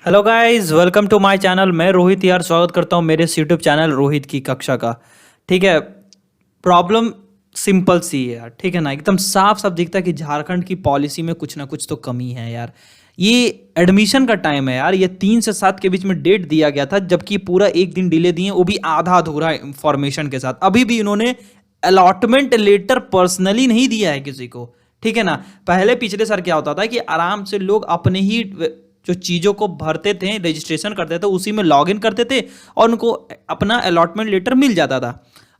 Hello guys, welcome to my channel. मैं रोहित यार स्वागत करता हूँ मेरे यूट्यूब चैनल रोहित की कक्षा का। ठीक है। प्रॉब्लम सिंपल सी है यार, ठीक है ना। एकदम साफ साफ दिखता है कि झारखंड की पॉलिसी में कुछ ना कुछ तो कमी है यार। ये एडमिशन का टाइम है यार, ये 3 से 7 के बीच में डेट दिया गया था, जबकि पूरा एक दिन डिले दिए, वो भी आधा अधूरा इंफॉर्मेशन के साथ। अभी भी इन्होंने अलॉटमेंट लेटर पर्सनली नहीं दिया है किसी को, ठीक है ना। पहले पिछले साल क्या होता था कि आराम से लोग अपने ही जो चीज़ों को भरते थे, रजिस्ट्रेशन करते थे, उसी में लॉग इन करते थे और उनको अपना अलॉटमेंट लेटर मिल जाता था।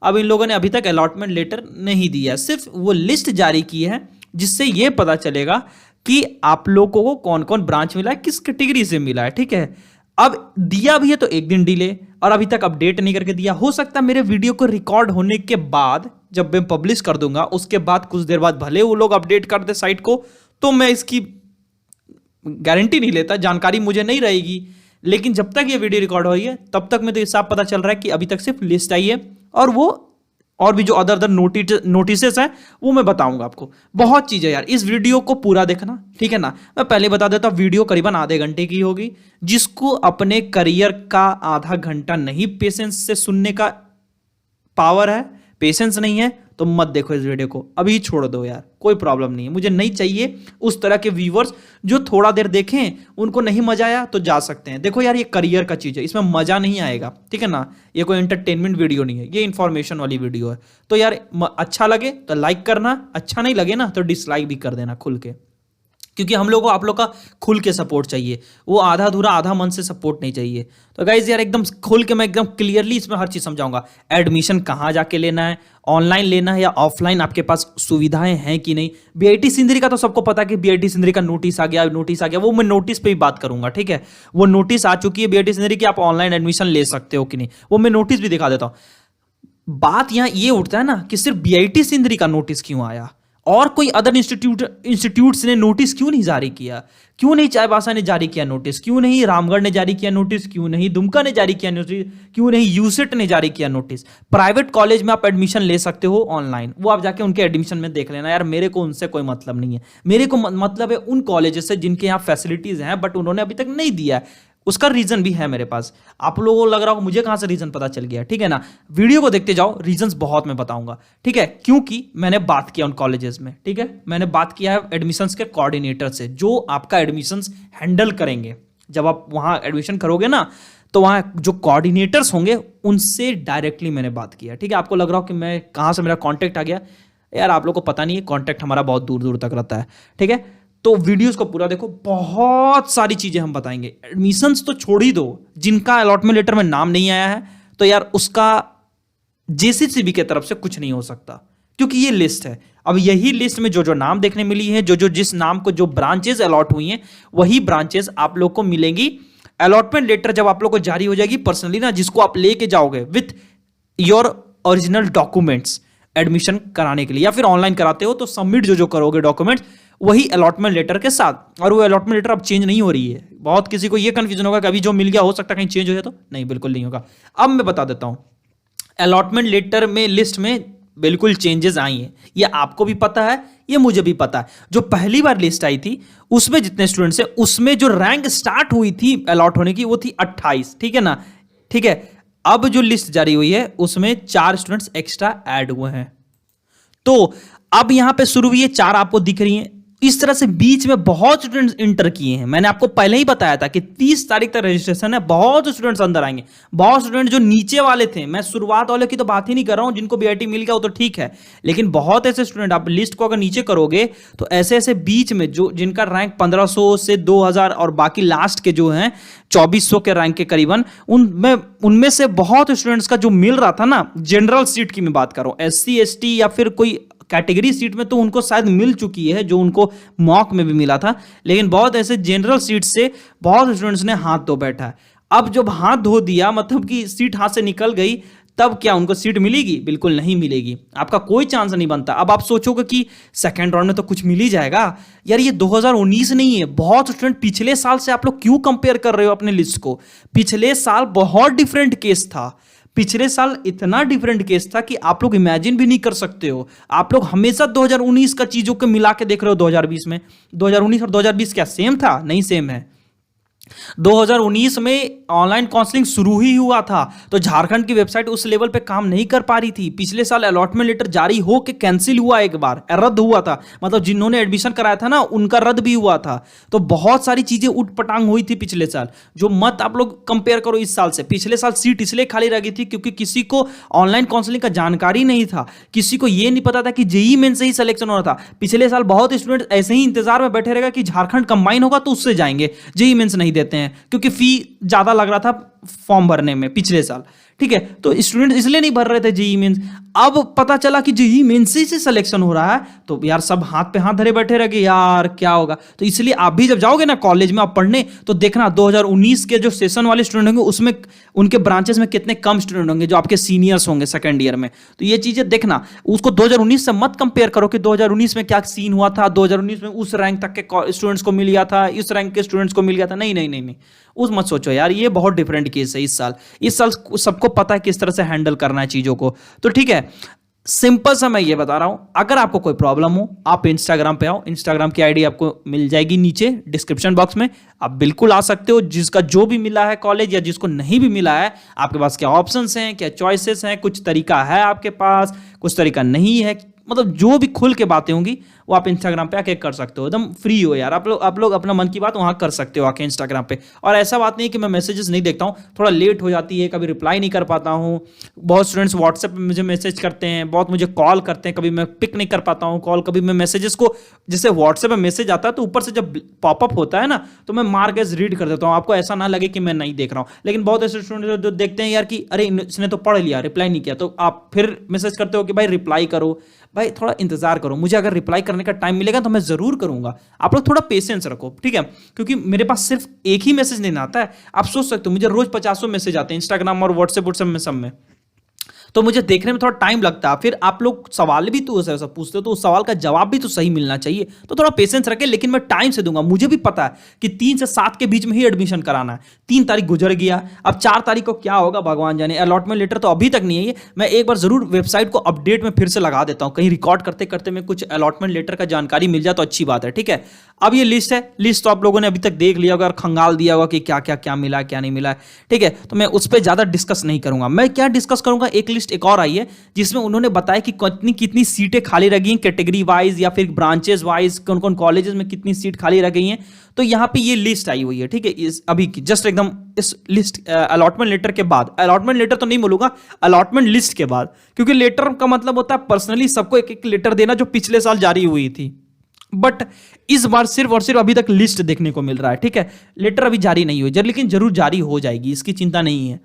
अब इन लोगों ने अभी तक अलॉटमेंट लेटर नहीं दिया, सिर्फ वो लिस्ट जारी की है जिससे ये पता चलेगा कि आप लोगों को कौन कौन ब्रांच मिला है, किस कैटेगरी से मिला है, ठीक है। अब दिया भी है तो एक दिन डिले, और अभी तक अपडेट नहीं करके दिया। हो सकता है मेरे वीडियो को रिकॉर्ड होने के बाद, जब मैं पब्लिश कर दूंगा उसके बाद कुछ देर बाद भले वो लोग अपडेट कर दे साइट को, तो मैं इसकी गारंटी नहीं लेता, जानकारी मुझे नहीं रहेगी। लेकिन जब तक ये वीडियो रिकॉर्ड हो रही है तब तक मैं तो ये साफ पता चल रहा है कि अभी तक सिर्फ लिस्ट आई है, और वो और भी जो अदर अदर नोटिसेस हैं वो मैं बताऊंगा आपको। बहुत चीज़ है यार, इस वीडियो को पूरा देखना, ठीक है ना। मैं पहले बता देता हूँ, वीडियो करीबन आधे घंटे की होगी। जिसको अपने करियर का आधा घंटा नहीं पेशेंस से सुनने का पावर है, पेशेंस नहीं है, तो मत देखो इस वीडियो को, अभी छोड़ दो यार, कोई प्रॉब्लम नहीं है। मुझे नहीं चाहिए उस तरह के व्यूवर्स जो थोड़ा देर देखें, उनको नहीं मजा आया तो जा सकते हैं। देखो यार, ये करियर का चीज़ है, इसमें मजा नहीं आएगा, ठीक है ना। ये कोई एंटरटेनमेंट वीडियो नहीं है, ये इंफॉर्मेशन वाली वीडियो है। तो यार अच्छा लगे तो लाइक करना, अच्छा नहीं लगे ना तो डिसलाइक भी कर देना खुल के, क्योंकि हम लोग को आप लोग का खुल के सपोर्ट चाहिए, वो आधा अधूरा आधा मन से सपोर्ट नहीं चाहिए। तो गाइज यार, एकदम खुल के मैं एकदम क्लियरली इसमें हर चीज़ समझाऊंगा। एडमिशन कहाँ जाके लेना है, ऑनलाइन लेना है या ऑफलाइन, आपके पास सुविधाएं हैं कि नहीं। बीआईटी सिंदरी का तो सबको पता है कि बीआईटी सिंदरी का नोटिस आ गया, वो मैं नोटिस पे ही बात करूंगा, ठीक है। वो नोटिस आ चुकी है बीआईटी सिंदरी की, आप ऑनलाइन एडमिशन ले सकते हो कि नहीं, वो मैं नोटिस भी दिखा देता हूँ। बात यहां ये उठता है ना कि सिर्फ बीआईटी सिंदरी का नोटिस क्यों आया, और कोई अदर इंस्टीट्यूट्स ने नोटिस क्यों नहीं जारी किया। क्यों नहीं चाईबासा ने जारी किया नोटिस, क्यों नहीं रामगढ़ ने जारी किया नोटिस, क्यों नहीं दुमका ने जारी किया नोटिस, क्यों नहीं यूसेट ने जारी किया नोटिस। प्राइवेट कॉलेज में आप एडमिशन ले सकते हो ऑनलाइन, वो आप जाके उनके एडमिशन में देख लेना यार। मेरे को उनसे कोई मतलब नहीं है, मेरे को मतलब है उन कॉलेजेस से जिनके यहाँ फैसिलिटीज हैं बट उन्होंने अभी तक नहीं दिया है। उसका रीजन भी है मेरे पास। आप लोगों को लग रहा हो मुझे कहां से रीजन पता चल गया, ठीक है ना। वीडियो को देखते जाओ, रीजंस बहुत मैं बताऊंगा, ठीक है। क्योंकि मैंने बात किया उन कॉलेजेस में, ठीक है। मैंने बात किया है एडमिशंस के कोऑर्डिनेटर से, जो आपका एडमिशंस हैंडल करेंगे। जब आप वहां एडमिशन करोगे ना, तो वहां जो कोऑर्डिनेटर्स होंगे उनसे डायरेक्टली मैंने बात किया, ठीक है। आपको लग रहा हो कि मैं कहां से मेरा कॉन्टैक्ट आ गया, यार आप लोग को पता नहीं है, कॉन्टैक्ट हमारा बहुत दूर दूर तक रहता है, ठीक है। तो वीडियोस को पूरा देखो, बहुत सारी चीजें हम बताएंगे। एडमिशंस तो छोड़ ही दो, जिनका अलॉटमेंट लेटर में नाम नहीं आया है तो यार उसका जेसीसीबी की तरफ से कुछ नहीं हो सकता, क्योंकि ये लिस्ट है। अब यही लिस्ट में जो जो नाम देखने मिली है, जो जो जिस नाम को जो ब्रांचेस अलॉट हुई हैं, वही ब्रांचेस आप लोग को मिलेंगी। अलॉटमेंट लेटर जब आप लोग को जारी हो जाएगी पर्सनली ना, जिसको आप लेके जाओगे with your original documents admission कराने के लिए, या फिर ऑनलाइन कराते हो तो सबमिट जो जो करोगे डॉक्यूमेंट्स वही अलॉटमेंट लेटर के साथ। और वो अलॉटमेंट लेटर अब चेंज नहीं हो रही है। बहुत किसी को ये कंफ्यूजन होगा कि अभी जो मिल गया हो सकता है कहीं चेंज हो जाए, तो नहीं, बिल्कुल नहीं होगा। अब मैं बता देता हूं, अलॉटमेंट लेटर में लिस्ट में बिल्कुल चेंजेस आई हैं, ये आपको भी पता है, ये मुझे भी पता है। जो पहली बार लिस्ट आई थी उसमें जितने स्टूडेंट्स हैं, उसमें जो रैंक स्टार्ट हुई थी अलॉट होने की वो थी 28, ठीक है ना, ठीक है। अब जो लिस्ट जारी हुई है उसमें 4 स्टूडेंट्स एक्स्ट्रा ऐड हुए हैं, तो अब यहां पे शुरू हुई है 4 आपको दिख रही हैं। इस तरह से बीच में बहुत स्टूडेंट्स इंटर किए हैं। मैंने आपको पहले ही बताया था कि 30 तारीख तक रजिस्ट्रेशन है, बहुत स्टूडेंट्स अंदर आएंगे। बहुत स्टूडेंट जो नीचे वाले थे, मैं शुरुआत वाले की तो बात ही नहीं कर रहा हूं, जिनको बीआईटी मिल गया वो तो ठीक है, लेकिन बहुत ऐसे स्टूडेंट, आप लिस्ट को अगर नीचे करोगे तो ऐसे ऐसे बीच में जो जिनका रैंक 1500 से 2000 और बाकी लास्ट के जो हैं 2400 के रैंक के करीबन, उनमें से बहुत स्टूडेंट्स का जो मिल रहा था ना, जनरल सीट की मैं बात कर रहा हूं, SC ST या फिर कोई कैटेगरी सीट में तो उनको शायद मिल चुकी है, जो उनको मॉक में भी मिला था, लेकिन बहुत ऐसे जनरल सीट से बहुत स्टूडेंट्स ने हाथ धो बैठा है। अब जब हाथ धो दिया, मतलब कि सीट हाथ से निकल गई, तब क्या उनको सीट मिलेगी? बिल्कुल नहीं मिलेगी, आपका कोई चांस नहीं बनता। अब आप सोचोगे कि सेकेंड राउंड में तो कुछ मिल ही जाएगा, यार ये 2019 नहीं है। बहुत स्टूडेंट पिछले साल से आप लोग क्यों कंपेयर कर रहे हो अपने लिस्ट को? पिछले साल बहुत डिफरेंट केस था, पिछले साल इतना डिफरेंट केस था कि आप लोग इमेजिन भी नहीं कर सकते हो। आप लोग हमेशा 2019 का चीजों को मिला के देख रहे हो 2020 में। 2019 और 2020 क्या सेम था? नहीं सेम है। 2019 में ऑनलाइन काउंसलिंग शुरू ही हुआ था, तो झारखंड की वेबसाइट उस लेवल पे काम नहीं कर पा रही थी। पिछले साल अलॉटमेंट लेटर जारी हो के कैंसिल हुआ, एक बार रद्द हुआ था, मतलब जिन्होंने एडमिशन कराया था ना उनका रद्द भी हुआ था। तो बहुत सारी चीजें उठपटांग हुई थी पिछले साल। जो मत आप लोग कंपेयर करो इस साल से, पिछले साल सीट इसलिए खाली रह गई थी क्योंकि किसी को ऑनलाइन काउंसलिंग का जानकारी नहीं था, किसी को यह नहीं पता था कि जेई मेन से ही सिलेक्शन होना था। पिछले साल बहुत स्टूडेंट ऐसे ही इंतजार में बैठे रहेगा कि झारखंड कंबाइन होगा तो उससे जाएंगे, जेई मेंस नहीं देते हैं क्योंकि फी ज्यादा लग रहा था फॉर्म भरने में पिछले साल। ठीक है, तो स्टूडेंट इसलिए नहीं भर रहे थे जेई मेंस। अब पता चला कि जेई मेंस से सिलेक्शन हो रहा है, तो यार सब हाथ पे हाथ धरे बैठे रहे यार क्या होगा। तो इसलिए आप भी जब जाओगे ना कॉलेज में आप पढ़ने, तो देखना 2019 के जो सेशन वाले स्टूडेंट होंगे उसमें उनके ब्रांचेस में कितने कम स्टूडेंट होंगे जो आपके सीनियर्स होंगे सेकंड ईयर में। तो ये चीजें देखना, उसको 2019 से मत कंपेयर करो कि 2019 में क्या सीन हुआ था, 2019 में उस रैंक तक के स्टूडेंट्स को मिल गया था, इस रैंक के स्टूडेंट्स को मिल गया था। नहीं नहीं नहीं नहीं, उस मत सोचो यार, ये बहुत डिफरेंट केस है। इस साल सबको पता है किस तरह से हैंडल करना है चीजों को। तो ठीक है, सिंपल सा मैं ये बता रहा हूं, अगर आपको कोई प्रॉब्लम हो आप इंस्टाग्राम पे आओ, इंस्टाग्राम की आईडी आपको मिल जाएगी नीचे डिस्क्रिप्शन बॉक्स में, आप बिल्कुल आ सकते हो। जिसका जो भी मिला है कॉलेज या जिसको नहीं भी मिला है, आपके पास क्या ऑप्शंस हैं, क्या चॉइसेस हैं, कुछ तरीका है आपके पास, कुछ तरीका नहीं है, मतलब जो भी खुल के बातें होंगी वो आप इंस्टाग्राम पे आके कर सकते हो। एकदम फ्री हो यार, आप लोग अपना मन की बात वहां कर सकते हो आके इंस्टाग्राम पे। और ऐसा बात नहीं है कि मैं मैसेजेस नहीं देखता हूँ, थोड़ा लेट हो जाती है, कभी रिप्लाई नहीं कर पाता हूँ। बहुत स्टूडेंट्स व्हाट्सएप पे मुझे मैसेज करते हैं, बहुत मुझे कॉल करते हैं, कभी मैं पिक नहीं कर पाता हूँ कॉल, कभी मैं मैसेजेस को, जैसे व्हाट्सएप में मैसेज आता है तो ऊपर से जब पॉपअप होता है ना तो मैं मार के रीड कर देता हूँ, आपको ऐसा ना लगे कि मैं नहीं देख रहा हूँ। लेकिन बहुत ऐसे स्टूडेंट जो देखते हैं यार कि अरे इसने तो पढ़ लिया रिप्लाई नहीं किया, तो आप फिर मैसेज करते हो कि भाई रिप्लाई करो। भाई थोड़ा इंतजार करो, मुझे अगर रिप्लाई करने का टाइम मिलेगा तो मैं जरूर करूंगा। आप लोग थोड़ा पेशेंस रखो, ठीक है, क्योंकि मेरे पास सिर्फ एक ही मैसेज नहीं आता है। आप सोच सकते हो मुझे रोज 50 मैसेज आते हैं इंस्टाग्राम और व्हाट्सएप में, सब में, तो मुझे देखने में थोड़ा टाइम लगता है। फिर आप लोग सवाल भी तो ऐसा पूछते हो तो उस सवाल का जवाब भी तो सही मिलना चाहिए, तो थोड़ा पेशेंस रखें। लेकिन मैं टाइम से दूंगा, मुझे भी पता है कि 3 से 7 के बीच में ही एडमिशन कराना है। 3 तारीख गुजर गया, अब 4 तारीख को क्या होगा भगवान जाने। अलॉटमेंट लेटर तो अभी तक नहीं है, मैं एक बार जरूर वेबसाइट को अपडेट में फिर से लगा देता हूं, कहीं रिकॉर्ड करते करते में कुछ अलॉटमेंट लेटर का जानकारी मिल जाए तो अच्छी बात है। ठीक है, अब ये लिस्ट है, लिस्ट तो आप लोगों ने अभी तक देख लिया होगा और खंगाल दिया होगा कि क्या क्या क्या मिला क्या नहीं मिला है। ठीक है, तो मैं उस पर ज्यादा डिस्कस नहीं करूंगा। मैं क्या डिस्कस करूंगा, एक लिस्ट एक और आई है जिसमें उन्होंने बताया कि कितनी कितनी सीटें खाली रह गई हैं कैटेगरी वाइज या फिर ब्रांचेस वाइज, कौन कौन कॉलेजेस में कितनी सीट खाली रह गई हैं। तो यहां पे ये लिस्ट आई हुई है, ठीक है, इस अभी की जस्ट एकदम इस लिस्ट अलॉटमेंट लेटर के बाद, अलॉटमेंट लेटर तो नहीं बोलूंगा, अलॉटमेंट लिस्ट के बाद, क्योंकि लेटर का मतलब होता है पर्सनली सबको एक एक लेटर देना जो पिछले साल जारी हुई थी। बट इस बार सिर्फ और सिर्फ अभी तक लिस्ट देखने को मिल रहा है। ठीक है, लेटर अभी जारी नहीं हुई, लेकिन जरूर जारी हो जाएगी, इसकी चिंता नहीं है।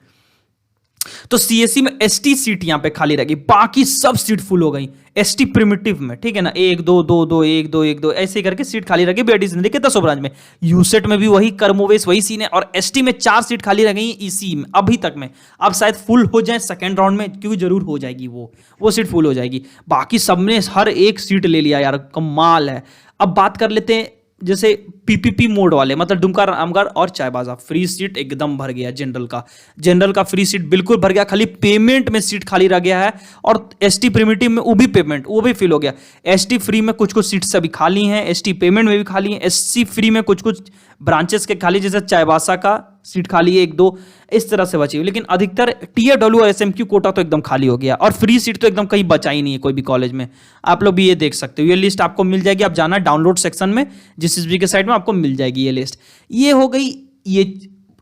तो सीएससी में एसटी सीट यहां पे खाली रह गई, बाकी सब सीट फुल हो गई एसटी प्रिमिटिव में। ठीक है ना, 1 2 2 2 1 2 1 2 ऐसे करके सीट खाली रह गई बीआईटी से लेके 10 ब्रांच में। यूसेट में भी वही कर्मोवेश वही सीन है, और एसटी में 4 सीट खाली रह गई इसी में अभी तक में। अब शायद फुल हो जाए सेकंड राउंड में, क्योंकि जरूर हो जाएगी वो सीट फुल हो जाएगी। बाकी सबने हर एक सीट ले लिया यार, कमाल है। अब बात कर लेते हैं जैसे पीपीपी मोड वाले, मतलब दुमका रामगढ़ और चाईबासा, फ्री सीट एकदम भर गया। जनरल का फ्री सीट बिल्कुल भर गया, खाली पेमेंट में सीट खाली रह गया है। और एसटी प्रिमिटिव में वो भी पेमेंट वो भी फिल हो गया। एसटी फ्री में कुछ कुछ सीट्स अभी खाली हैं, एसटी पेमेंट में भी खाली हैं, एससी फ्री में कुछ कुछ ब्रांचेस के खाली, जैसे चाईबासा का सीट खाली है 1 2 इस तरह से बची हुई। लेकिन अधिकतर टीएडब्ल्यू और एसएमक्यू कोटा तो एकदम खाली हो गया, और फ्री सीट तो एकदम कहीं बचा ही नहीं है कोई भी कॉलेज में। आप लोग भी ये देख सकते हो, ये लिस्ट आपको मिल जाएगी, आप जाना डाउनलोड सेक्शन में जीसीएसबी के साइड में आपको मिल जाएगी ये लिस्ट। ये हो गई ये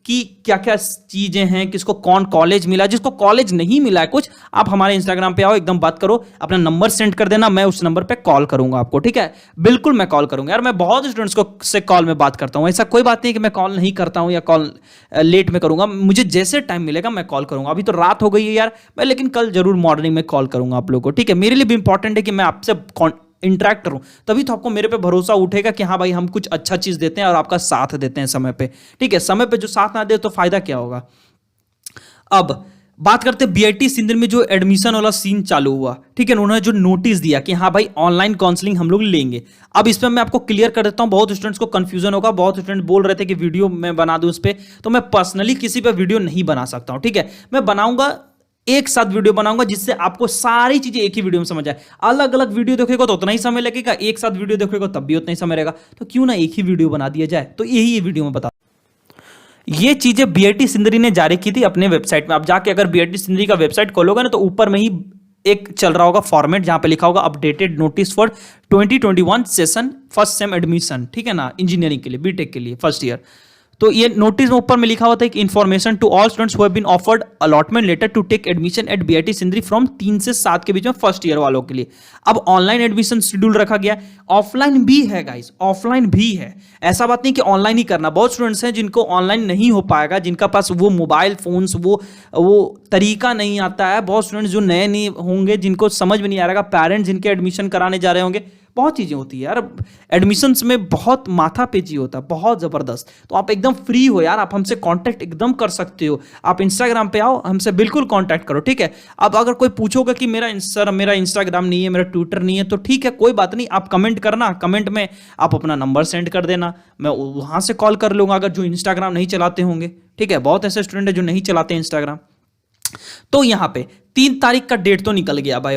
कि क्या क्या चीजें हैं, किसको कौन कॉलेज मिला। जिसको कॉलेज नहीं मिला है कुछ, आप हमारे इंस्टाग्राम पे आओ, एकदम बात करो, अपना नंबर सेंड कर देना, मैं उस नंबर पे कॉल करूंगा आपको। ठीक है, बिल्कुल मैं कॉल करूंगा यार, मैं बहुत स्टूडेंट्स को से कॉल में बात करता हूं, ऐसा कोई बात नहीं कि मैं कॉल नहीं करता हूं या कॉल लेट में करूंगा। मुझे जैसे टाइम मिलेगा मैं कॉल करूंगा। अभी तो रात हो गई है यार, मैं लेकिन कल जरूर मॉर्निंग में कॉल करूंगा आप लोगों को। ठीक है, मेरे लिए भी इंपॉर्टेंट है कि मैं आपसे इंटरेक्ट करूं, तभी तो आपको मेरे पे भरोसा उठेगा कि हाँ भाई हम कुछ अच्छा चीज देते हैं और आपका साथ देते हैं समय पे। ठीक है, समय पे जो साथ ना दे तो फायदा क्या होगा। अब बात करते हैं बीआईटी सिंदर में जो एडमिशन वाला सीन चालू हुआ। ठीक है, उन्होंने जो नोटिस दिया कि हाँ भाई ऑनलाइन काउंसलिंग हम लोग लेंगे। अब इस पर मैं आपको क्लियर कर देता हूं, बहुत स्टूडेंट्स को कंफ्यूजन होगा, बहुत स्टूडेंट बोल रहे थे कि वीडियो मैं बना दूं इस पर, तो मैं पर्सनली किसी पे वीडियो नहीं बना सकता हूं। ठीक है, मैं बनाऊंगा एक साथ वीडियो बनाऊंगा जिससे आपको सारी चीजें एक ही वीडियो में समझ आए। अलग अलग वीडियो देखोगे तो उतना ही समय लगेगा, एक साथ वीडियो देखोगे तब भी उतना ही समय रहेगा, तो क्यों ना एक ही वीडियो बना दिया जाए। तो यही ये वीडियो में बता। ये चीजें बीआईटी सिंदरी ने जारी की थी अपने वेबसाइट में। आप जाके अगर बीआईटी सिंदरी का वेबसाइट खोलोगे ना तो ऊपर में ही एक चल रहा होगा फॉर्मेट जहां पे लिखा होगा updated notice for 2021 session first sem admission, ठीक है ना, इंजीनियरिंग के लिए, बीटेक के लिए फर्स्ट ईयर। तो ये नोटिस में ऊपर में लिखा होता है कि information to all students who have been offered allotment letter to take admission at BIT Sindri from 3 से 7 के बीच में फर्स्ट ईयर वालों के लिए। अब ऑनलाइन एडमिशन शेड्यूल रखा गया, ऑफलाइन भी है गाइस, ऑफलाइन भी है। ऐसा बात नहीं कि ऑनलाइन ही करना, बहुत स्टूडेंट्स हैं जिनको ऑनलाइन नहीं हो पाएगा, जिनका पास वो मोबाइल फोन्स वो तरीका नहीं आता है। बहुत स्टूडेंट्स जो नए नहीं होंगे, जिनको समझ में नहीं आ रहा, पेरेंट्स जिनके एडमिशन कराने जा रहे होंगे, बहुत चीज़ें होती है यार एडमिशन्स में, बहुत माथापेची होता है, बहुत ज़बरदस्त। तो आप एकदम फ्री हो यार, आप हमसे कांटेक्ट एकदम कर सकते हो। आप इंस्टाग्राम पे आओ, हमसे बिल्कुल कांटेक्ट करो, ठीक है। अब अगर कोई पूछोगा कि मेरा इंस्टाग्राम नहीं है, मेरा ट्विटर नहीं है, तो ठीक है, कोई बात नहीं, आप कमेंट करना, कमेंट में आप अपना नंबर सेंड कर देना, मैं वहाँ से कॉल कर लूँगा अगर जो इंस्टाग्राम नहीं चलाते होंगे, ठीक है। बहुत ऐसे स्टूडेंट है जो नहीं चलाते इंस्टाग्राम। तो यहाँ पे 3 तारीख का डेट तो निकल गया भाई,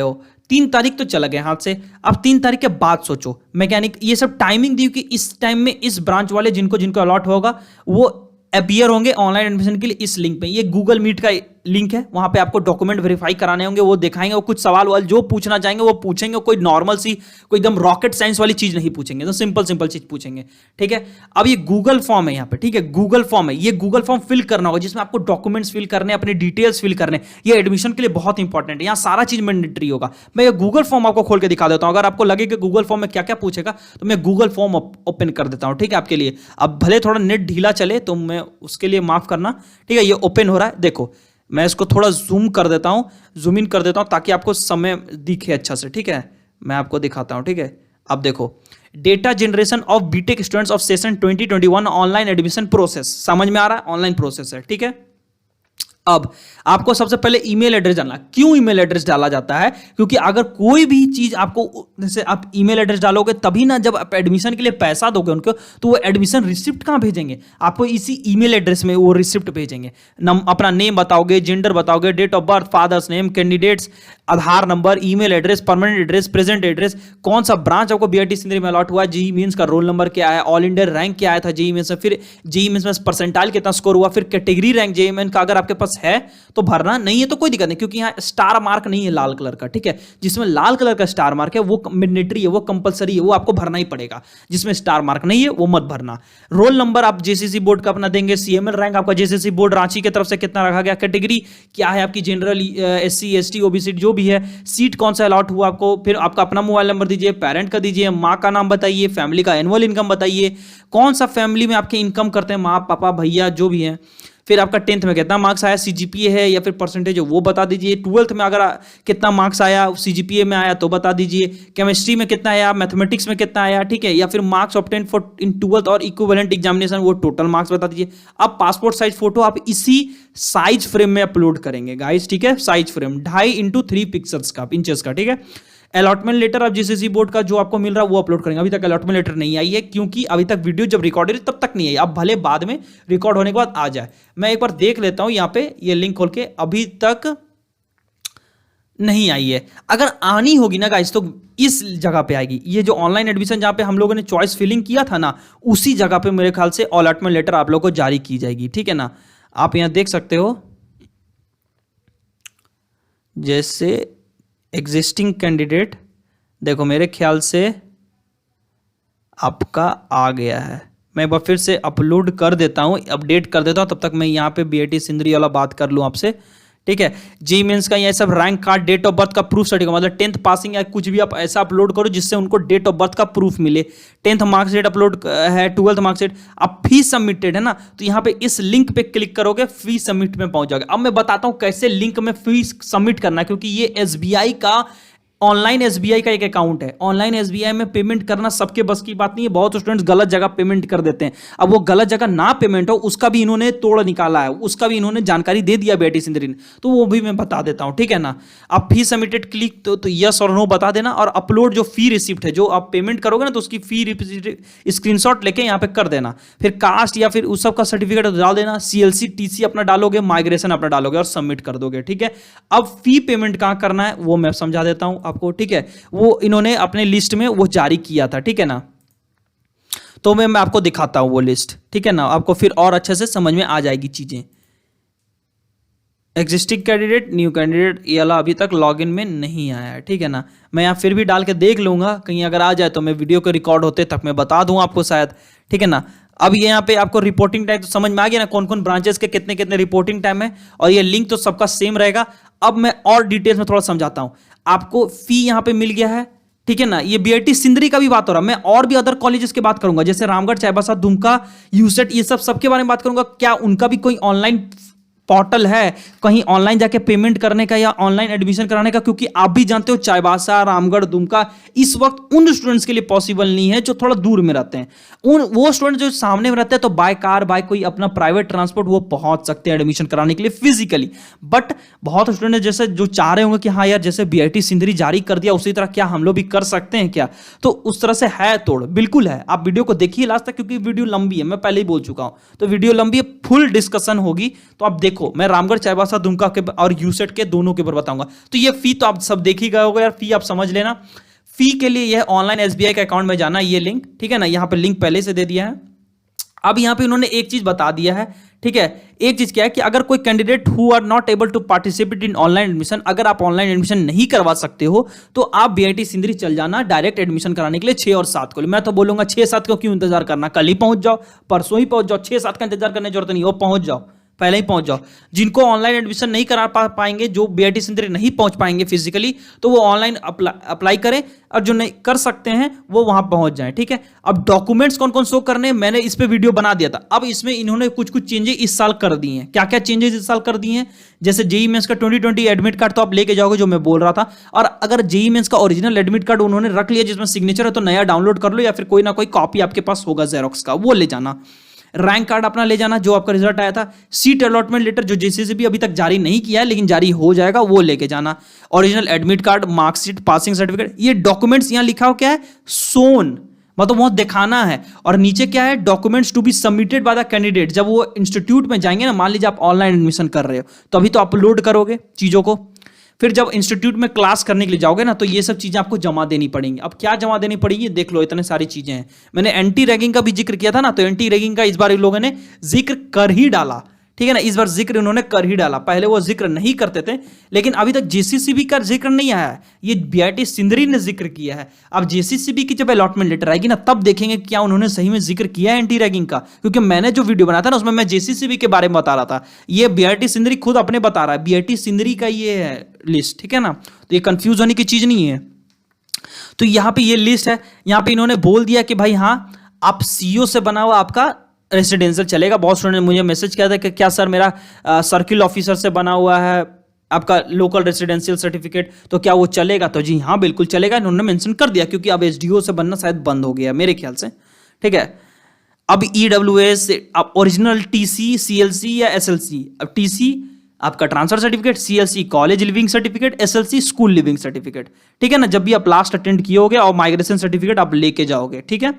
3 तारीख तो चला गया हाथ से। अब 3 तारीख के बाद सोचो, मैकेनिक ये सब टाइमिंग दी कि इस टाइम में इस ब्रांच वाले जिनको जिनको अलॉट होगा वो अपीयर होंगे ऑनलाइन एडमिशन के लिए इस लिंक पे। ये गूगल मीट का लिंक है, वहां पे आपको डॉक्यूमेंट वेरीफाई कराने होंगे, वो दिखाएंगे, वो कुछ सवाल वाल जो पूछना चाहेंगे वो पूछेंगे, कोई नॉर्मल सी कोई एकदम रॉकेट साइंस वाली चीज नहीं पूछेंगे, तो सिंपल सिंपल चीज पूछेंगे, ठीक है। अब ये गूगल फॉर्म है यहाँ पे, ठीक है, गूगल फॉर्म है, ये गूगल फॉर्म फिल करना होगा जिसमें आपको डॉक्यूमेंट्स फिल करने, अपने डिटेल्स फिल करने। ये एडमिशन के लिए बहुत इंपॉर्टेंट है, यहाँ सारा चीज मैंडेटरी होगा। मैं ये गूगल फॉर्म आपको खोल के दिखा देता हूँ, अगर आपको लगे कि गूगल फॉर्म में क्या क्या पूछेगा तो मैं गूगल फॉर्म ओपन कर देता हूँ, ठीक है, आपके लिए। अब भले थोड़ा नेट ढीला चले तो मैं उसके लिए माफ करना, ठीक है। ये ओपन हो रहा है, देखो मैं इसको थोड़ा जूम कर देता हूं, जूम इन कर देता हूं ताकि आपको समय दिखे अच्छा से, ठीक है। मैं आपको दिखाता हूं, ठीक है। अब देखो, data generation of B Tech students of session 2021 online admission process, समझ में आ रहा है, ऑनलाइन प्रोसेस है, ठीक है। अब आपको सबसे पहले ईमेल एड्रेस डालना। क्यों ईमेल एड्रेस डाला जाता है? क्योंकि अगर कोई भी चीज आपको, जैसे आप ईमेल एड्रेस डालोगे तभी ना, जब आप एडमिशन के लिए पैसा दोगे उनको तो वो एडमिशन रिसिप्ट कहाँ भेजेंगे? आपको इसी ईमेल एड्रेस में वो रिसिप्ट भेजेंगे। अपना नेम बताओगे, जेंडर बताओगे, date of birth, father's name, candidates, Aadhaar number, email address, permanent address, present address, कौन सा ब्रांच आपको बीआईटी सिंदरी में अलॉट हुआ है, जेईई मेंस का रोल नंबर क्या है, ऑल इंडिया रैंक क्या आया था जेईई मेंस में, फिर जेईई मेंस में परसेंटाइल कितना स्कोर हुआ, फिर कैटेगरी रैंक जेईई मेंस का अगर आपके पास है तो भरना, नहीं है तो कोई दिक्कत नहीं, क्योंकि यहाँ स्टार मार्क नहीं है लाल कलर का, ठीक है। जिसमें लाल कलर का स्टार मार्क है वो मैंडेटरी है, वो कंपलसरी है, वो आपको भरना ही पड़ेगा। जिसमें स्टार मार्क नहीं है वो मत भरना। रोल नंबर आप जेसीसी बोर्ड का अपना देंगे, सीएमएल रैंक आपका जेसीसी बोर्ड रांची की तरफ से कितना रखा गया, कैटेगरी क्या है आपकी, जनरल, एससी, एसटी, ओबीसी जो भी है, सीट कौन सा अलॉट हुआ आपको, फिर आपका अपना मोबाइल नंबर दीजिए, पेरेंट का दीजिए, माँ का नाम बताइए, फैमिली का एनुअल इनकम बताइए, कौन सा फैमिली में आपके इनकम करते हैं, माँ पापा भैया जो भी है, फिर आपका 10th में कितना मार्क्स आया, सीजीपीए है या फिर परसेंटेज है वो बता दीजिए, 12th में अगर कितना मार्क्स आया, सीजीपीए में आया तो बता दीजिए, केमिस्ट्री में कितना आया, मैथमेटिक्स में कितना आया, ठीक है, या फिर marks obtain for in 12th और इक्विवेलेंट एग्जामिनेशन, वो टोटल मार्क्स बता दीजिए। अब पासपोर्ट साइज फोटो आप इसी साइज फ्रेम में अपलोड करेंगे गाइस, ठीक है, साइज फ्रेम 2.5x3 पिक्सल्स का, इंचेस का, ठीक है। अलॉटमेंट लेटर आप जेसीसी बोर्ड का जो आपको मिल रहा है वो अपलोड करेंगे। अभी तक अलॉटमेंट लेटर नहीं आई है क्योंकि अभी तक वीडियो जब रिकॉर्ड है तब तक नहीं आई, अब भले बाद में रिकॉर्ड होने के बाद आ जाए। मैं एक बार देख लेता हूं यहाँ पे ये लिंक खोल के, अभी तक नहीं आई है। अगर आनी होगी ना गाइस तो इस जगह पे आएगी, ये जो ऑनलाइन एडमिशन जहां पे हम लोगों ने चॉइस फिलिंग किया था ना, उसी जगह पे मेरे ख्याल से अलॉटमेंट लेटर आप लोगों को जारी की जाएगी, ठीक है ना। आप यहां देख सकते हो, जैसे एग्जिस्टिंग कैंडिडेट, देखो मेरे ख्याल से आपका आ गया है। मैं एक बार फिर से अपलोड कर देता हूं, अपडेट कर देता हूं, तब तक मैं यहाँ पे बीआईटी सिंदरी वाला बात कर लूं आपसे, ठीक है। जेईई मेंस का ये सब rank card, date of birth का प्रूफ सर्टिफिकेट, मतलब 10th पासिंग या कुछ भी आप ऐसा अपलोड करो जिससे उनको डेट ऑफ बर्थ का प्रूफ मिले। 10th मार्कशीट अपलोड है, 12th मार्कशीट। अब फी सबमिटेड है ना, तो यहाँ पे इस लिंक पे क्लिक करोगे, फी सबमिट में पहुंच जाओगे। अब मैं बताता हूँ कैसे लिंक में फी सबमिट करना है, क्योंकि ये एसबीआई का, ऑनलाइन एसबीआई का एक अकाउंट है। ऑनलाइन एसबीआई में पेमेंट करना सबके बस की बात नहीं है, बहुत स्टूडेंट्स गलत जगह पेमेंट कर देते हैं। अब वो गलत जगह ना पेमेंट हो उसका भी इन्होंने तोड़ निकाला है, उसका भी इन्होंने जानकारी दे दिया बीआईटी सिंदरी ने, तो वो भी मैं बता देता हूं, ठीक है ना। आप फी सबमिटेड क्लिक तो यस और नो बता देना, और अपलोड जो फी रिसिप्ट है, जो आप पेमेंट करोगे ना तो उसकी फी स्क्रीनशॉट लेके यहाँ पे कर देना। फिर कास्ट या फिर उस सब का सर्टिफिकेट डाल देना, सीएलसी टीसी अपना डालोगे, माइग्रेशन अपना डालोगे और सबमिट कर दोगे, ठीक है। अब फी पेमेंट कहाँ करना है वो मैं समझा देता हूं आपको, ठीक है। वो इन्होंने अपने लिस्ट में वो जारी किया था, ठीक है ना। तो मैं आपको दिखाता हूं वो लिस्ट, ठीक है ना, आपको फिर और अच्छे से समझ में आ जाएगी चीजें। एग्जिस्टिंग कैंडिडेट, न्यू कैंडिडेट, ये वाला अभी तक लॉगिन में नहीं आया है, ठीक है ना। मैं यहाँ फिर भी डाल के देख लूंगा, कहीं अगर आ जाए तो मैं वीडियो को रिकॉर्ड होते तक मैं बता दूं आपको शायद, ठीक है ना। अब ये यहाँ पे आपको रिपोर्टिंग टाइम तो समझ में आ गया ना, कौन कौन ब्रांचेस के कितने कितने रिपोर्टिंग टाइम है, और ये लिंक तो सबका सेम रहेगा। अब मैं और डिटेल्स में थोड़ा समझाता हूं आपको। फी यहाँ पे मिल गया है, ठीक है ना। ये बीआईटी सिंदरी का भी बात हो रहा है, मैं और भी अदर कॉलेजेस की बात करूंगा, जैसे रामगढ़, चाईबासा, दुमका, यूसेट, ये सब सबके बारे में बात करूंगा। क्या उनका भी कोई ऑनलाइन पोर्टल है कहीं ऑनलाइन जाके पेमेंट करने का या ऑनलाइन एडमिशन कराने का, क्योंकि आप भी जानते हो चाईबासा, रामगढ़, दुमका इस वक्त उन स्टूडेंट्स के लिए पॉसिबल नहीं है जो थोड़ा दूर में रहते हैं। वो स्टूडेंट जो सामने में रहते हैं तो बाय कार, बाय कोई अपना प्राइवेट ट्रांसपोर्ट वो पहुंच सकते हैं एडमिशन कराने के लिए फिजिकली। बट बहुत स्टूडेंट जैसे जो चाह रहे होंगे कि हाँ यार जैसे बीआईटी सिंदरी जारी कर दिया उसी तरह क्या हम लोग भी कर सकते हैं क्या, तो उस तरह से है तोड़, बिल्कुल है। आप वीडियो को देखिए लास्ट तक, क्योंकि वीडियो लंबी है, मैं पहले ही बोल चुका हूं, तो वीडियो लंबी है, फुल डिस्कशन होगी, तो आप देखो। मैं रामगढ़, चाईबासा, दुमका के और यूसेट के दोनों के ऊपर बताऊंगा। तो ये फी तो आप सब देख ही गए होगे यार, फी आप समझ लेना। फी के लिए यह ऑनलाइन एसबीआई के अकाउंट में जाना, ये लिंक, ठीक है ना, यहां पे लिंक पहले से दे दिया है। अब यहां पे उन्होंने एक चीज बता दिया है, ठीक है। एक चीज क्या है कि अगर कोई candidate who are not able to participate in online admission, अगर आप ऑनलाइन एडमिशन नहीं करवा सकते हो तो आप बीआईटी सिंदरी चल जाना डायरेक्ट एडमिशन कराने के लिए 6 और 7 को। मैं तो बोलूंगा 6-7 को क्यों इंतजार करना, कल ही पहुंच जाओ, परसों ही पहुंच जाओ, 6-7 का इंतजार करने की जरूरत नहीं, वो पहुंच जाओ, पहले ही पहुंच जाओ। जिनको ऑनलाइन एडमिशन नहीं करा पाएंगे, जो बीआईटी सिंदरी नहीं पहुंच पाएंगे फिजिकली, तो वो ऑनलाइन अप्लाई करें, और जो नहीं कर सकते हैं वो वहां पहुंच जाएं, ठीक है। अब डॉक्यूमेंट्स कौन कौन शो करने, मैंने इस पे वीडियो बना दिया था। अब इसमें इन्होंने कुछ कुछ चेंजेस इस साल कर दिए हैं। क्या क्या चेंजेस इस साल कर दिए हैं, जैसे जेई मेंस का 2020 एडमिट कार्ड तो आप लेके जाओगे, जो मैं बोल रहा था। और अगर जेई मेंस का ओरिजिनल एडमिट कार्ड उन्होंने रख लिया जिसमें सिग्नेचर है, तो नया डाउनलोड कर लो, या फिर कोई ना कोई कॉपी आपके पास होगा जेरोक्स का, वो ले जाना। रैंक कार्ड अपना ले जाना, जो आपका रिजल्ट आया था। सीट अलॉटमेंट लेटर जो जेसीसी भी अभी तक जारी नहीं किया है लेकिन जारी हो जाएगा, वो लेके जाना। Original admit card, marksheet, passing certificate, ये डॉक्यूमेंट्स यहां लिखा हो क्या है, सोन, मतलब वहां दिखाना है। और नीचे क्या है, documents to be submitted by the candidate. जब वो इंस्टीट्यूट में जाएंगे ना, मान लीजिए आप ऑनलाइन एडमिशन कर रहे हो, तो अभी तो अपलोड करोगे चीजों को, फिर जब इंस्टीट्यूट में क्लास करने के लिए जाओगे ना, तो ये सब चीजें आपको जमा देनी पड़ेंगी। अब क्या जमा देनी पड़ेगी, देख लो, इतने सारी चीजें हैं। मैंने एंटी रैगिंग का भी जिक्र किया था ना, तो एंटी रैगिंग का इस बार इन लोगों ने जिक्र कर ही डाला, ठीक है ना। इस बार जिक्र उन्होंने कर ही डाला, पहले वो जिक्र नहीं करते थे, लेकिन अभी तक जेसीसीबी का जिक्र नहीं आया है, ये बीआईटी सिंदरी ने जिक्र किया है। अब जेसीसीबी की जब अलॉटमेंट लेटर आएगी ना, तब देखेंगे क्या उन्होंने सही में जिक्र किया है एंटी रैगिंग का, क्योंकि मैंने जो वीडियो बनाया था ना, उसमें मैं जेसीसीबी के बारे में बता रहा था। ये बीआईटी सिंदरी खुद अपने बता रहा है, बीआईटी सिंदरी का ये है लिस्ट, ठीक है ना। तो ये कंफ्यूज होने की चीज नहीं है। तो यहां पे ये लिस्ट है, यहां पे इन्होंने बोल दिया कि भाई हाँ, आप सीओ से बना हुआ आपका रेसिडेंशियल चलेगा। बहुत स्टूडेंट ने मुझे मैसेज किया था कि क्या सर मेरा सर्किल ऑफिसर से बना हुआ है आपका लोकल रेसिडेंशियल सर्टिफिकेट, तो क्या वो चलेगा, तो जी हाँ बिल्कुल चलेगा। इन्होंने मेंशन कर दिया, क्योंकि अब एसडीओ से बनना शायद बंद हो गया मेरे ख्याल से, ठीक है। अब ईडब्ल्यूएस, अब ओरिजिनल टीसी, सीएलसी या एसएलसी। अब टीसी आपका transfer certificate, CLC college leaving certificate, SLC school leaving certificate, ठीक है ना, जब भी आप लास्ट अटेंड किए होगे, और माइग्रेशन सर्टिफिकेट आप लेके जाओगे, ठीक है।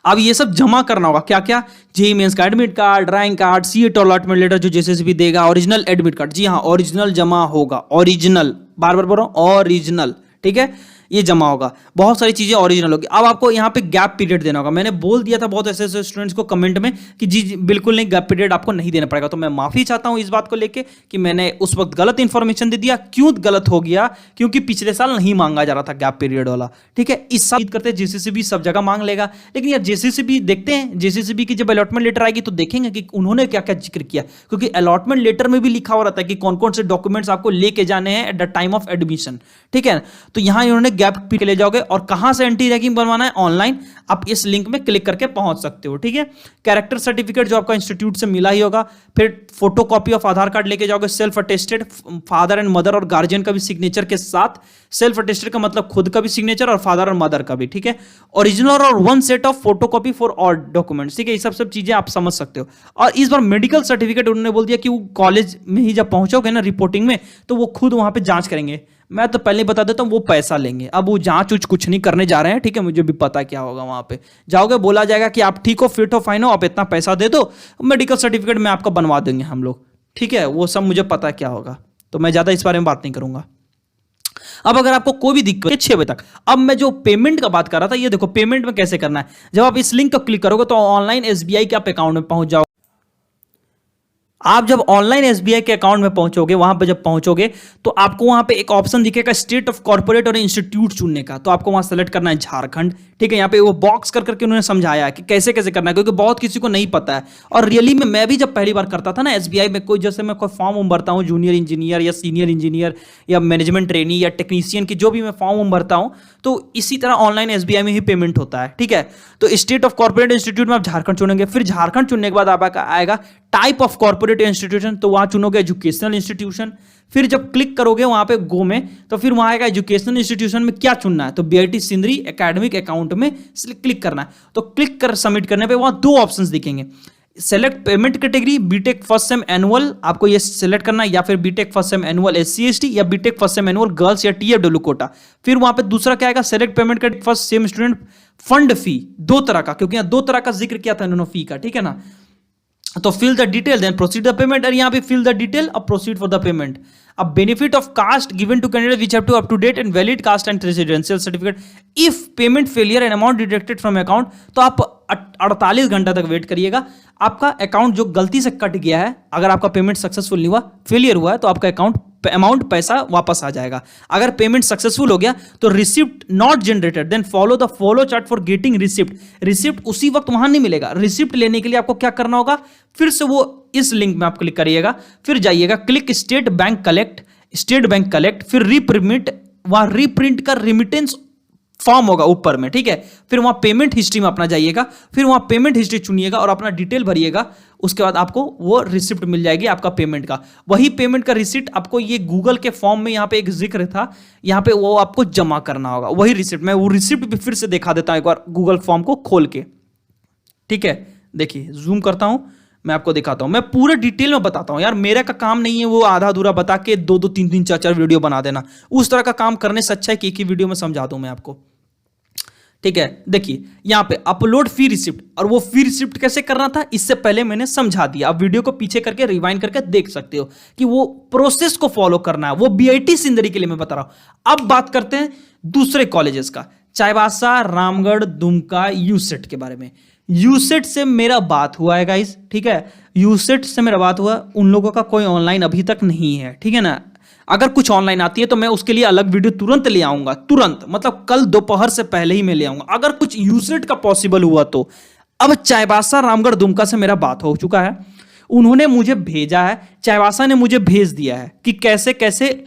अब ये सब जमा करना होगा, क्या क्या, जेईई मेंस का admit card, rank card, seat allotment letter जो जेसीसी देगा, ओरिजिनल एडमिट कार्ड, जी हाँ ओरिजिनल जमा होगा, ओरिजिनल, बार बार बोल रहा हूं ओरिजिनल, ठीक है, ये जमा होगा। बहुत सारी चीजें ओरिजिनल होगी। अब आपको यहाँ पे गैप पीरियड देना होगा। मैंने बोल दिया था बहुत ऐसे ऐसे स्टूडेंट्स को कमेंट में कि जी बिल्कुल नहीं, गैप पीरियड आपको नहीं देना पड़ेगा। तो मैं माफी चाहता हूँ इस बात को लेके कि मैंने उस वक्त गलत इंफॉर्मेशन दे दिया। क्यों गलत हो गया, क्योंकि पिछले साल नहीं मांगा जा रहा था गैप पीरियड वाला, ठीक है। इस साल करते जेसीसीबी सब जगह मांग लेगा, लेकिन यार जेसीसीबी देखते हैं, जेसीसीबी की जब अलॉटमेंट लेटर आएगी तो देखेंगे कि उन्होंने क्या क्या जिक्र किया, क्योंकि अलॉटमेंट लेटर में भी लिखा हो रहता है कि कौन कौन से डॉक्यूमेंट्स आपको लेके जाने हैं at the time of admission, ठीक है। तो यहां इन्होंने गैप पीरियड ले जाओगे, और कहां से एंटी रैगिंग बनवाना है, ऑनलाइन आप इस लिंक में क्लिक करके पहुंच सकते हो, ठीक है। कैरेक्टर सर्टिफिकेट जो आपका इंस्टीट्यूट से मिला ही होगा, फिर फोटोकॉपी ऑफ आधार कार्ड लेके जाओगे, self attested, father and mother और गार्जियन का भी सिग्नेचर के साथ। सेल्फ अटेस्टेड का मतलब खुद का भी सिग्नेचर और फादर और मदर का भी, ठीक है। ओरिजिनल और 1 set of photocopy for all documents, ठीक है। ये सब चीजें आप समझ सकते हो। और इस बार मेडिकल सर्टिफिकेट उन्होंने बोल दिया कि वो कॉलेज में ही जब पहुंचोगे ना रिपोर्टिंग में, तो वो खुद वहां पे जांच करेंगे। मैं तो पहले बता देता हूं, वो पैसा लेंगे। अब वो जांच उच कुछ नहीं करने जा रहे हैं, ठीक है। मुझे भी पता क्या होगा, वहां पे जाओगे बोला जाएगा कि आप ठीक हो, फिट हो, फाइन हो, आप इतना पैसा दे दो, मेडिकल सर्टिफिकेट में आपका बनवा देंगे हम लोग, ठीक है। वो सब मुझे पता क्या होगा, तो मैं ज्यादा इस बारे में बात नहीं करूंगा। अब अगर आपको कोई भी दिक्कत है 6 बजे तक, अब मैं जो पेमेंट का बात कर रहा था, ये देखो पेमेंट में कैसे करना है। जब आप इस लिंक को क्लिक करोगे तो ऑनलाइन एसबीआई के आप अकाउंट में पहुंच जाओगे। आप जब ऑनलाइन एसबीआई के अकाउंट में पहुंचोगे, वहां पर जब पहुंचोगे तो आपको वहां पे एक ऑप्शन दिखेगा स्टेट ऑफ कॉर्पोरेट और इंस्टीट्यूट चुनने का। तो आपको वहां सेलेक्ट करना है झारखंड। ठीक है, यहाँ पे वो बॉक्स कर करके उन्होंने समझाया है कि कैसे कैसे करना है, क्योंकि बहुत किसी को नहीं पता है। और रियली में मैं भी जब पहली बार करता था ना एसबीआई में, कोई जैसे मैं कोई फॉर्म भरता हूँ जूनियर इंजीनियर या सीनियर इंजीनियर या मैनेजमेंट ट्रेनी या टेक्नीशियन की, जो भी मैं फॉर्म भरता हूँ, तो इसी तरह ऑनलाइन एसबीआई में ही पेमेंट होता है। ठीक है, तो स्टेट ऑफ कॉर्पोरेट इंस्टीट्यूट में आप झारखंड चुनेंगे। फिर झारखंड चुनने के बाद आपका आएगा टाइप ऑफ कॉर्पोरेट इंस्टीट्यूशन, तो वहां चुनोगे एजुकेशनल इंस्टीट्यूशन। फिर जब क्लिक करोगे वहां पे गो में, तो फिर वहां आएगा एजुकेशनल इंस्टीट्यूशन में क्या चुनना है, तो बीआईटी सिंदरी एकेडमिक अकाउंट में क्लिक करना है। तो क्लिक कर सबमिट करने पे वहां दो ऑप्शंस दिखेंगे, select payment category BTech first sem annual, आपको ये सिलेक्ट करना है, या फिर BTech first sem annual SC ST या BTech first sem annual girls या टीएफडब्ल्यू कोटा। फिर वहां पे दूसरा क्या आएगा, select payment category first sem student fund fee, दो तरह का, क्योंकि यहाँ दो तरह का जिक्र किया था इन्होंने फी का। ठीक है ना, तो fill the detail then proceed the payment, और यहाँ पे फिल द डिटेल अब प्रोसीड फॉर द पेमेंट। अब benefit of caste given to candidate which have to up to date and valid caste and residential certificate if payment failure and amount deducted from account. तो आप 48 घंटा तक wait करिएगा। आपका account जो गलती से कट गया है, अगर आपका पेमेंट सक्सेसफुल नहीं हुआ, फेलियर हुआ है, तो आपका अकाउंट अमाउंट पैसा वापस आ जाएगा। अगर पेमेंट सक्सेसफुल हो गया तो receipt not generated then follow the follow chart for getting receipt. Receipt उसी वक्त वहां नहीं मिलेगा। रिसिप्ट लेने के लिए आपको क्या करना होगा, फिर से वो इस लिंक में आप क्लिक करिएगा, फिर जाइएगा click state bank collect, state bank collect, फिर रीप्रिंट, वहां रीप्रिंट का रिमिटेंस फॉर्म होगा ऊपर में। ठीक है, फिर वहां पेमेंट हिस्ट्री में अपना जाइएगा, फिर वहां पेमेंट हिस्ट्री चुनिएगा और अपना डिटेल भरिएगा। उसके बाद आपको वो रिसिप्ट मिल जाएगी आपका पेमेंट का। वही पेमेंट का रिसिप्ट आपको ये गूगल के फॉर्म में यहाँ पे एक जिक्र था, यहाँ पे वो आपको जमा करना होगा, वही रिसिप्ट। मैं वो रिसिप्ट भी फिर से दिखा देता हूं एक बार गूगल फॉर्म को खोल के। ठीक है, देखिए जूम करता हूं, मैं आपको दिखाता हूं, मैं पूरे डिटेल में बताता हूं। यार मेरा का काम नहीं है वो आधा अधूरा बता के दो दो तीन तीन चार चार वीडियो बना देना। उस तरह का काम करने से अच्छा है कि एक ही वीडियो में समझा दूं मैं आपको। ठीक है, देखिए यहां पे अपलोड फी रिसिप्ट, और वो फी रिसिप्ट कैसे करना था इससे पहले मैंने समझा दिया। आप वीडियो को पीछे करके रिवाइंड करके देख सकते हो कि वो प्रोसेस को फॉलो करना है। वो बीआईटी सिंदरी के लिए मैं बता रहा हूं। अब बात करते हैं दूसरे कॉलेजेस का, चाईबासा, रामगढ़, दुमका, यूसेट के बारे में। यूसेट से मेरा बात हुआ है गाइस। ठीक है, यूसेट से मेरा बात हुआ, उन लोगों का कोई ऑनलाइन अभी तक नहीं है। ठीक है ना, अगर कुछ ऑनलाइन आती है तो मैं उसके लिए अलग वीडियो तुरंत ले आऊंगा, तुरंत, मतलब कल दोपहर से पहले ही मैं ले आऊंगा अगर कुछ यूसेट का पॉसिबल हुआ तो। अब चाईबासा, रामगढ़, दुमका से मेरा बात हो चुका है, उन्होंने मुझे भेजा है, चाईबासा ने मुझे भेज दिया है कि कैसे कैसे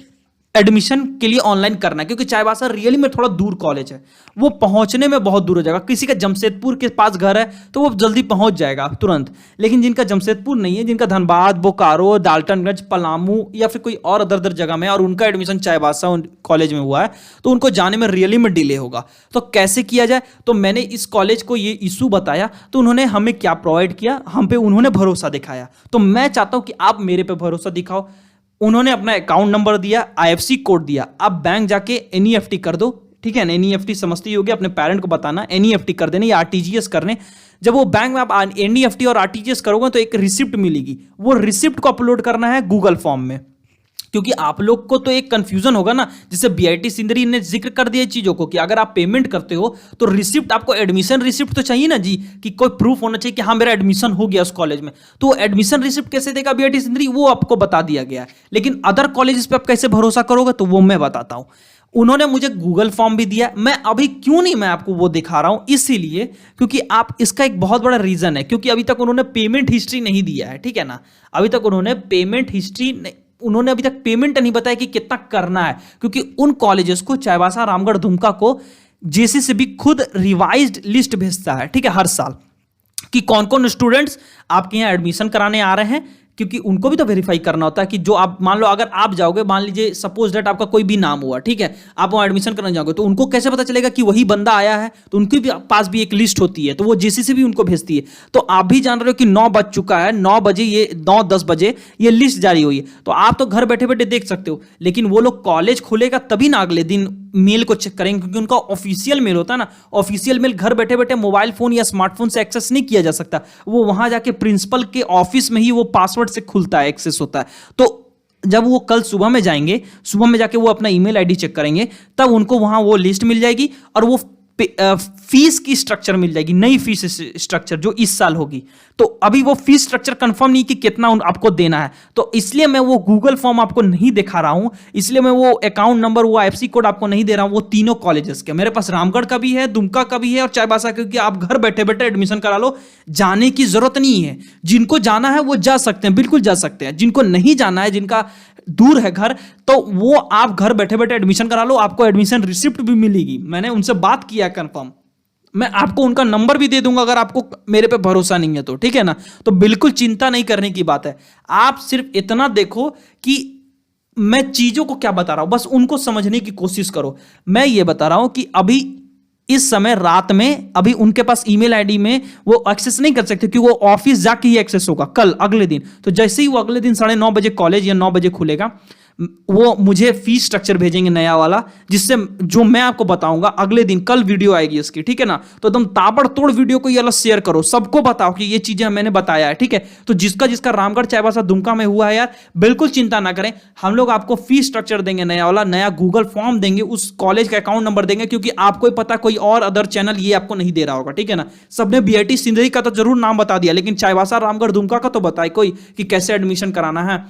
एडमिशन के लिए ऑनलाइन करना है, क्योंकि चाईबासा रियली में थोड़ा दूर कॉलेज है, वो पहुंचने में बहुत दूर हो जाएगा। किसी का जमशेदपुर के पास घर है तो वो जल्दी पहुंच जाएगा तुरंत, लेकिन जिनका जमशेदपुर नहीं है, जिनका धनबाद, बोकारो, डाल्टनगंज, पलामू या फिर कोई और अदर अदर जगह में, और उनका एडमिशन चाईबासा कॉलेज में हुआ है, तो उनको जाने में रियली में डिले होगा। तो कैसे किया जाए, तो मैंने इस कॉलेज को ये इशू बताया, तो उन्होंने हमें क्या प्रोवाइड किया, हम पे उन्होंने भरोसा दिखाया। तो मैं चाहता हूं कि आप मेरे पे भरोसा दिखाओ। उन्होंने अपना अकाउंट नंबर दिया, आईएफसी कोड दिया, आप बैंक जाके एनईएफटी कर दो। ठीक है ना, एनईएफटी समझती होगी, अपने पेरेंट को बताना एनईएफटी कर देना या आरटीजीएस करने। जब वो बैंक में आप एनईएफटी और आरटीजीएस करोगे तो एक रिसिप्ट मिलेगी, वो रिसिप्ट को अपलोड करना है गूगल फॉर्म में। क्योंकि आप लोग को तो एक कंफ्यूजन होगा ना, जैसे बीआईटी सिंदरी ने जिक्र कर दिया चीजों को कि अगर आप पेमेंट करते हो तो रिसिप्ट, आपको एडमिशन रिसिप्ट तो चाहिए ना जी, कि कोई प्रूफ होना चाहिए कि हाँ मेरा एडमिशन हो गया उस कॉलेज में। तो एडमिशन रिसिप्ट कैसे देगा बीआईटी सिंदरी, वो आपको बता दिया गया है। लेकिन अदर कॉलेजेस पे आप कैसे भरोसा करोगे, तो वो मैं बताता हूं। उन्होंने मुझे गूगल फॉर्म भी दिया, मैं अभी क्यों नहीं मैं आपको वो दिखा रहा हूं, इसीलिए क्योंकि आप, इसका एक बहुत बड़ा रीजन है, क्योंकि अभी तक उन्होंने पेमेंट हिस्ट्री नहीं दिया है। ठीक है ना, अभी तक उन्होंने पेमेंट हिस्ट्री, उन्होंने अभी तक पेमेंट नहीं बताया कि कितना करना है, क्योंकि उन कॉलेजेस को, चाईबासा, रामगढ़, दुमका को जेसीसीबी खुद रिवाइज्ड लिस्ट भेजता है। ठीक है, हर साल, कि कौन कौन स्टूडेंट्स आपके यहाँ एडमिशन कराने आ रहे हैं, क्योंकि उनको भी तो वेरीफाई करना होता है कि जो आप, मान लो अगर आप जाओगे, मान लीजिए सपोज दैट आपका कोई भी नाम हुआ, ठीक है, आप वहाँ एडमिशन करने जाओगे, तो उनको कैसे पता चलेगा कि वही बंदा आया है, तो उनके भी पास भी एक लिस्ट होती है, तो वो जेसीसी भी उनको भेजती है। तो आप भी जान रहे हो कि 9 बज चुका है, 9 बजे, ये 9-10 बजे ये लिस्ट जारी हुई है, तो आप तो घर बैठे बैठे देख सकते हो, लेकिन वो लोग कॉलेज खुलेगा तभी ना अगले दिन मेल को चेक करेंगे, क्योंकि उनका ऑफिशियल मेल होता है ना, ऑफिशियल मेल घर बैठे बैठे मोबाइल फोन या स्मार्टफोन से एक्सेस नहीं किया जा सकता, वो वहां जाके प्रिंसिपल के ऑफिस में ही वो पासवर्ड से खुलता है, एक्सेस होता है। तो जब वो कल सुबह में जाएंगे, सुबह में जाके वो अपना ईमेल आईडी चेक करेंगे, तब उनको वहां वो लिस्ट मिल जाएगी और वो फीस की स्ट्रक्चर मिल जाएगी, नई फीस स्ट्रक्चर जो इस साल होगी। तो अभी वो फीस स्ट्रक्चर कंफर्म नहीं कि कितना आपको देना है, तो इसलिए मैं वो गूगल फॉर्म आपको नहीं दिखा रहा हूं, इसलिए मैं वो अकाउंट नंबर, वो आईएफएससी कोड आपको नहीं दे रहा हूं। वो तीनों कॉलेजेस के मेरे पास रामगढ़ का भी है, दुमका का भी है और चाईबासा, क्योंकि आप घर बैठे बैठे एडमिशन करा लो, जाने की जरूरत नहीं है। जिनको जाना है वो जा सकते हैं, बिल्कुल जा सकते हैं। जिनको नहीं जाना है, जिनका दूर है घर, तो वो आप घर बैठे बैठे एडमिशन करा लो, आपको एडमिशन रिसिप्ट भी मिलेगी। मैंने उनसे बात किया कंफर्म, मैं आपको उनका नंबर भी दे दूंगा अगर आपको मेरे पे भरोसा नहीं है तो, ठीक है ना। तो बिल्कुल चिंता नहीं करने की बात है। आप सिर्फ इतना देखो कि मैं चीजों को क्या बता रहा हूं, बस उनको समझने की कोशिश करो। मैं ये बता रहा हूं कि अभी इस समय रात में अभी उनके पास ईमेल आईडी में वो एक्सेस नहीं कर सकते, क्योंकि वो ऑफिस जाके ही एक्सेस होगा कल अगले दिन। तो जैसे ही वो अगले दिन 9:30 बजे कॉलेज या 9 बजे खुलेगा, वो मुझे फीस स्ट्रक्चर भेजेंगे नया वाला, जिससे जो मैं आपको बताऊंगा अगले दिन, कल वीडियो आएगी इसकी, ठीक है ना। तो एकदम ताबड़तोड़ वीडियो को ये वाला शेयर करो, सबको बताओ कि ये चीजें मैंने बताया है, ठीक है। तो जिसका जिसका रामगढ़, चाईबासा, दुमका में हुआ है यार, बिल्कुल चिंता ना करें, हम लोग आपको फीस स्ट्रक्चर देंगे नया वाला, नया गूगल फॉर्म देंगे, उस कॉलेज का अकाउंट नंबर देंगे, क्योंकि आपको पता कोई और अदर चैनल ये आपको नहीं दे रहा होगा, ठीक है ना। सबने बीआईटी सिंदरी का तो जरूर नाम बता दिया, लेकिन चाईबासा, रामगढ़, दुमका का तो बताए कोई कि कैसे एडमिशन कराना है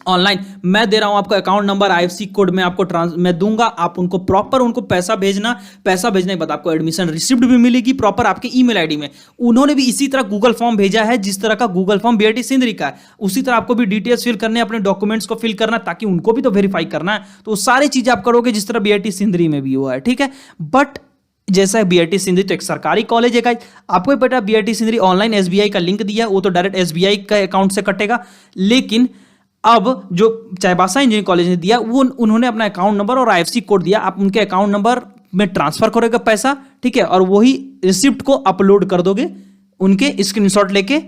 ऑनलाइन। मैं दे रहा हूं आपको अकाउंट नंबर, आईएफएससी कोड में आपको मैं दूंगा, आप उनको प्रॉपर उनको पैसा भेजना, पैसा भेजने के बाद आपको एडमिशन रिसिप्ट भी मिलेगी प्रॉपर आपके ईमेल आईडी में। उन्होंने भी इसी तरह गूगल फॉर्म भेजा है, जिस तरह का गूगल फॉर्म बीआईटी सिंदरी का है, उसी तरह आपको भी डिटेल्स फिल करने, अपने डॉक्यूमेंट्स को फिल करना, ताकि उनको भी तो वेरीफाई करना है। तो सारी चीजें आप करोगे जिस तरह बीआईटी सिंदरी में भी हुआ है, ठीक है। बट जैसा है बीआईटी सिंदरी तो एक सरकारी कॉलेज है गाइस, आपको ही पता बीआईटी सिंदरी ऑनलाइन एसबीआई का लिंक दिया, वो तो डायरेक्ट एसबीआई का अकाउंट से कटेगा। लेकिन अब जो चाईबासा इंजीनियरिंग कॉलेज ने दिया, वो उन्होंने अपना अकाउंट नंबर और आईएफएससी कोड दिया, आप उनके अकाउंट नंबर में ट्रांसफर करोगे पैसा, ठीक है, और वही रिसिप्ट को अपलोड कर दोगे उनके स्क्रीनशॉट लेके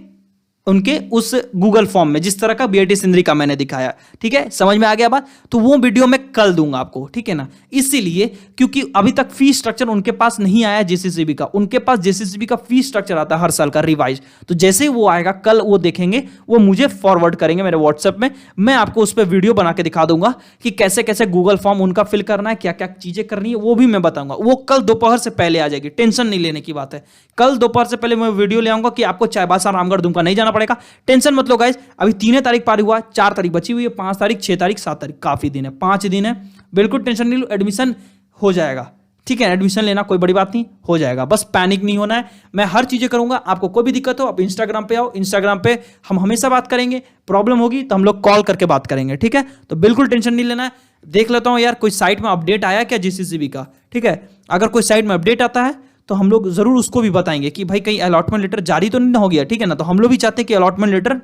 उनके उस गूगल फॉर्म में, जिस तरह का बीआईटी सिंदरी का मैंने दिखाया, ठीक है। समझ में आ गया बात। तो वो वीडियो मैं कल दूंगा आपको, ठीक है ना। इसीलिए क्योंकि अभी तक फीस स्ट्रक्चर उनके पास नहीं आया जेसीसीबी का, उनके पास जेसीसीबी का फीस स्ट्रक्चर आता है हर साल का रिवाइज। तो जैसे ही वो आएगा कल, वो देखेंगे, वो मुझे फॉरवर्ड करेंगे मेरे व्हाट्सएप में, मैं आपको उस पर वीडियो बना के दिखा दूंगा कि कैसे कैसे गूगल फॉर्म उनका फिल करना है, क्या क्या चीजें करनी है, वो भी मैं बताऊंगा। वो कल दोपहर से पहले आ जाएगी, टेंशन नहीं लेने की बात है। कल दोपहर से पहले मैं वीडियो ले आऊंगा कि आपको चाईबासा, रामगढ़, दुमका नहीं जाना पड़ेगा, टेंशन मत लो गाइस। अभी 3 तारीख पार हुआ, 4 तारीख बची हुई है, 5 तारीख, 6 तारीख, 7 तारीख, काफी दिन है, 5 दिन है, बिल्कुल टेंशन नहीं लो, एडमिशन हो जाएगा, ठीक है। एडमिशन लेना कोई बड़ी बात नहीं, हो जाएगा, बस पैनिक नहीं होना है। मैं हर चीजें करूंगा, आपको कोई भी दिक्कत हो आप इंस्टाग्राम पे आओ, इंस्टाग्राम पे हम हमेशा बात करेंगे, प्रॉब्लम होगी तो हम लोग कॉल करके बात करेंगे, ठीक है। तो बिल्कुल टेंशन नहीं लेना है। देख लेता हूं यार कोई साइट में अपडेट आया क्या जेसीसीबी का, ठीक है। अगर कोई साइट में अपडेट आता है तो हम लोग जरूर उसको भी बताएंगे कि भाई कहीं अलॉटमेंट लेटर जारी तो नहीं हो गया, ठीक है ना। तो हम लोग भी चाहते हैं कि अलॉटमेंट लेटर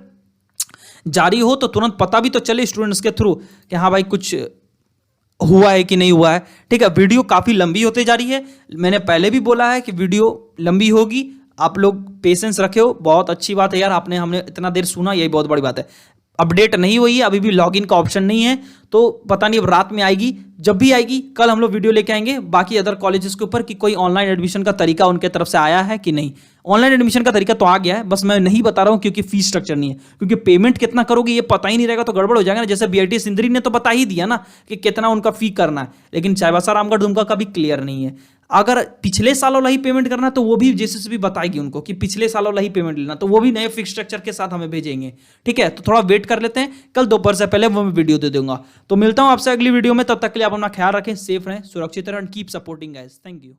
जारी हो तो तुरंत पता भी तो चले स्टूडेंट्स के थ्रू कि हाँ भाई कुछ हुआ है कि नहीं हुआ है, ठीक है। वीडियो काफी लंबी होते जा रही है, मैंने पहले भी बोला है कि वीडियो लंबी होगी, आप लोग पेशेंस रखे हो, बहुत अच्छी बात है यार, हमने इतना देर सुना, यही बहुत बड़ी बात है। अपडेट नहीं हुई है, अभी भी लॉगिन का ऑप्शन नहीं है, तो पता नहीं अब रात में आएगी, जब भी आएगी कल हम लोग वीडियो लेके आएंगे बाकी अदर कॉलेजेस के ऊपर कि कोई ऑनलाइन एडमिशन का तरीका उनके तरफ से आया है कि नहीं। ऑनलाइन एडमिशन का तरीका तो आ गया है, बस मैं नहीं बता रहा हूं क्योंकि फीस स्ट्रक्चर नहीं है, क्योंकि पेमेंट कितना करोगे ये पता ही नहीं रहेगा तो गड़बड़ हो जाएगा ना। जैसे बीआईटी सिंदरी ने तो बता ही दिया ना कि कितना उनका फी करना है, लेकिन चाईबासा, रामगढ़, दुमका का भी क्लियर नहीं है। अगर पिछले साल वाला ही पेमेंट करना है तो वो भी जेसीसीबी बताएगी उनको कि पिछले साल वाला ही पेमेंट लेना, तो वो भी नए फिक्स स्ट्रक्चर के साथ हमें भेजेंगे, ठीक है। तो थोड़ा वेट कर लेते हैं, कल दोपहर से पहले वो मैं वीडियो दे दूंगा। तो मिलता हूं आपसे अगली वीडियो में, तब तक के लिए आप अपना ख्याल रखें, सेफ रहें, सुरक्षित रहें, keep supporting guys, thank you.